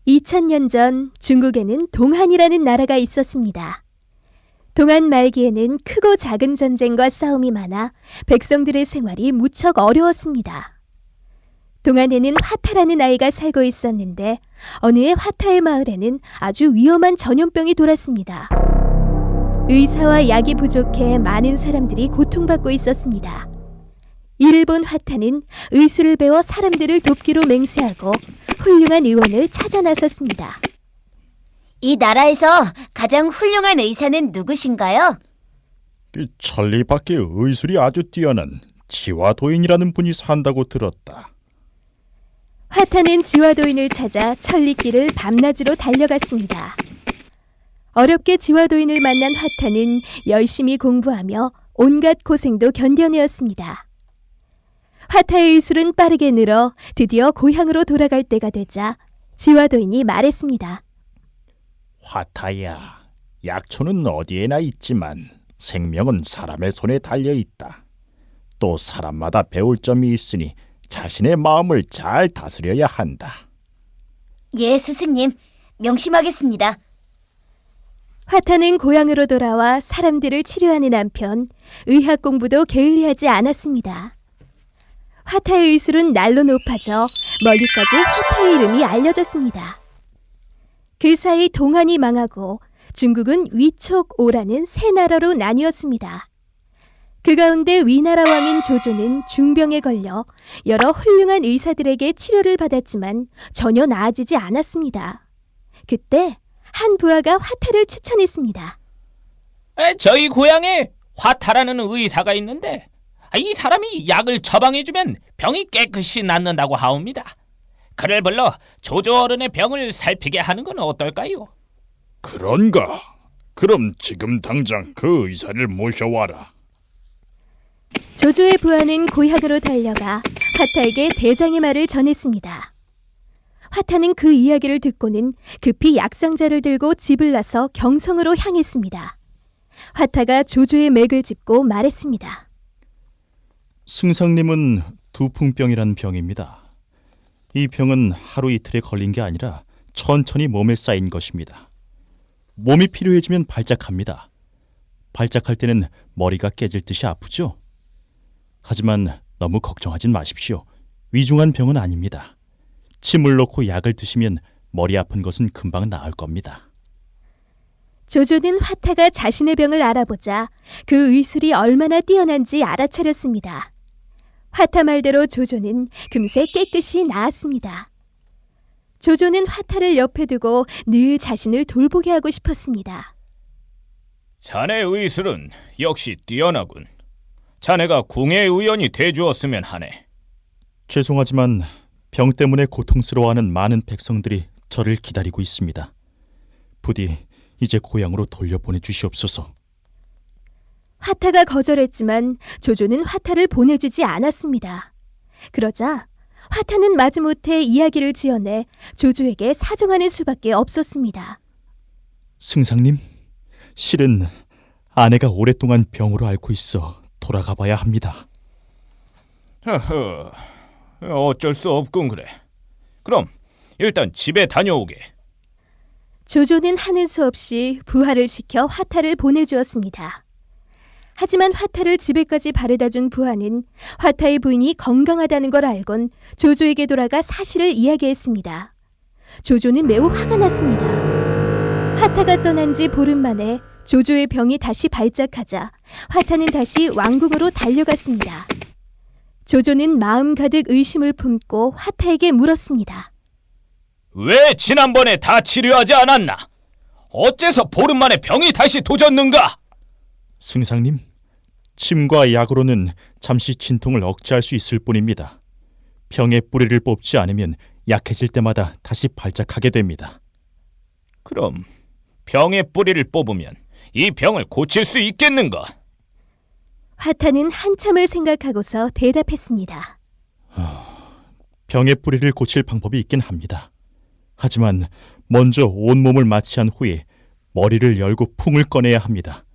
(2000년) 전 중국에는 동한이라는 나라가 있었습니다. 동한 말기에는 크고 작은 전쟁과 싸움이 많아 백성들의 생활이 무척 어려웠습니다. 동한에는 화타라는 아이가 살고 있었는데 어느 해 화타의 마을에는 아주 위험한 전염병이 돌았습니다. 의사와 약이 부족해 많은 사람들이 고통받고 있었습니다. 이를 본 화타는 의술을 배워 사람들을 돕기로 맹세하고 훌륭한 의원을 찾아 나섰습니다. 이 나라에서 가장 훌륭한 의사는 누구신가요? 천리 밖에 의술이 아주 뛰어난 지화도인이라는 분이 산다고 들었다. 화타는 지화도인을 찾아 천리길을 밤낮으로 달려갔습니다. 어렵게 지화도인을 만난 화타는 열심히 공부하며 온갖 고생도 견뎌내었습니다. 화타의 의술은 빠르게 늘어 드디어 고향으로 돌아갈 때가 되자 지화도인이 말했습니다. 화타야, 약초는 어디에나 있지만 생명은 사람의 손에 달려있다. 또 사람마다 배울 점이 있으니 자신의 마음을 잘 다스려야 한다. 예, 스승님. 명심하겠습니다. 화타는 고향으로 돌아와 사람들을 치료하는 한편 의학 공부도 게을리하지 않았습니다. 화타의 의술은 날로 높아져 멀리까지 화타의 이름이 알려졌습니다. 그 사이 동한이 망하고 중국은 위촉오라는 세 나라로 나뉘었습니다. 그 가운데 위나라 왕인 조조는 중병에 걸려 여러 훌륭한 의사들에게 치료를 받았지만 전혀 나아지지 않았습니다. 그때 한 부하가 화타를 추천했습니다. 저희 고향에 화타라는 의사가 있는데 이 사람이 약을 처방해주면 병이 깨끗이 낫는다고 하옵니다. 그를 불러 조조 어른의 병을 살피게 하는 건 어떨까요? 그런가? 그럼 지금 당장 그 의사를 모셔와라. 조조의 부하는 고향으로 달려가 화타에게 대장의 말을 전했습니다. 화타는 그 이야기를 듣고는 급히 약상자를 들고 집을 나서 경성으로 향했습니다. 화타가 조조의 맥을 짚고 말했습니다. 승상님은 두풍병이란 병입니다. 이 병은 하루 이틀에 걸린 게 아니라 천천히 몸에 쌓인 것입니다. 몸이 필요해지면 발작합니다. 발작할 때는 머리가 깨질 듯이 아프죠? 하지만 너무 걱정하진 마십시오. 위중한 병은 아닙니다. 침을 놓고 약을 드시면 머리 아픈 것은 금방 나을 겁니다. 조조는 화타가 자신의 병을 알아보자 그 의술이 얼마나 뛰어난지 알아차렸습니다. 화타 말대로 조조는 금세 깨끗이 나았습니다. 조조는 화타를 옆에 두고 늘 자신을 돌보게 하고 싶었습니다. 자네 의술은 역시 뛰어나군. 자네가 궁의 의원이 돼주었으면 하네. 죄송하지만 병 때문에 고통스러워하는 많은 백성들이 저를 기다리고 있습니다. 부디 이제 고향으로 돌려보내 주시옵소서. 화타가 거절했지만 조조는 화타를 보내주지 않았습니다. 그러자 화타는 마지못해 이야기를 지어내 조조에게 사정하는 수밖에 없었습니다. 승상님, 실은 아내가 오랫동안 병으로 앓고 있어 돌아가 봐야 합니다. 허허, 어쩔 수 없군 그래. 그럼 일단 집에 다녀오게. 조조는 하는 수 없이 부하를 시켜 화타를 보내주었습니다. 하지만 화타를 집에까지 바래다준 부하는 화타의 부인이 건강하다는 걸 알곤 조조에게 돌아가 사실을 이야기했습니다. 조조는 매우 화가 났습니다. 화타가 떠난 지 보름 만에 조조의 병이 다시 발작하자 화타는 다시 왕궁으로 달려갔습니다. 조조는 마음 가득 의심을 품고 화타에게 물었습니다. 왜 지난번에 다 치료하지 않았나? 어째서 보름 만에 병이 다시 도졌는가? 승상님, 침과 약으로는 잠시 진통을 억제할 수 있을 뿐입니다. 병의 뿌리를 뽑지 않으면 약해질 때마다 다시 발작하게 됩니다. 그럼 병의 뿌리를 뽑으면 이 병을 고칠 수 있겠는가? 화타는 한참을 생각하고서 대답했습니다. 병의 뿌리를 고칠 방법이 있긴 합니다. 하지만 먼저 온몸을 마취한 후에 머리를 열고 풍을 꺼내야 합니다.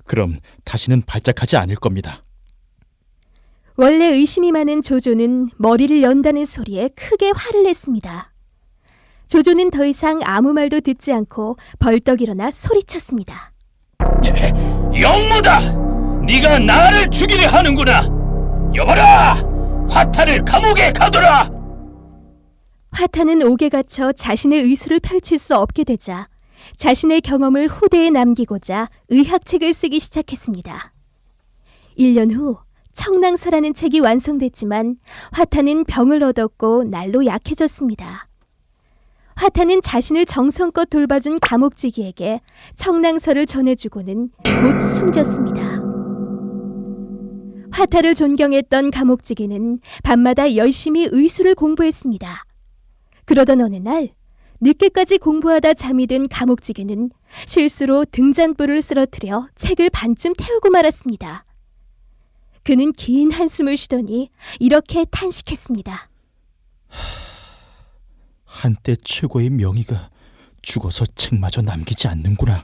그럼 다시는 발작하지 않을 겁니다. 원래 의심이 많은 조조는 머리를 연다는 소리에 크게 화를 냈습니다. 조조는 더 이상 아무 말도 듣지 않고 벌떡 일어나 소리쳤습니다. 영모다! 네가 나를 죽이려 하는구나! 여봐라! 화타를 감옥에 가둬라! 화타는 옥에 갇혀 자신의 의술을 펼칠 수 없게 되자 자신의 경험을 후대에 남기고자 의학책을 쓰기 시작했습니다. 1년 후 청랑서라는 책이 완성됐지만 화타는 병을 얻었고 날로 약해졌습니다. 화타는 자신을 정성껏 돌봐준 감옥지기에게 청랑서를 전해주고는 곧 숨졌습니다. 화타를 존경했던 감옥지기는 밤마다 열심히 의술을 공부했습니다. 그러던 어느 날 늦게까지 공부하다 잠이 든 감옥지기는 실수로 등잔불을 쓰러뜨려 책을 반쯤 태우고 말았습니다. 그는 긴 한숨을 쉬더니 이렇게 탄식했습니다. 한때 최고의 명의가 죽어서 책마저 남기지 않는구나.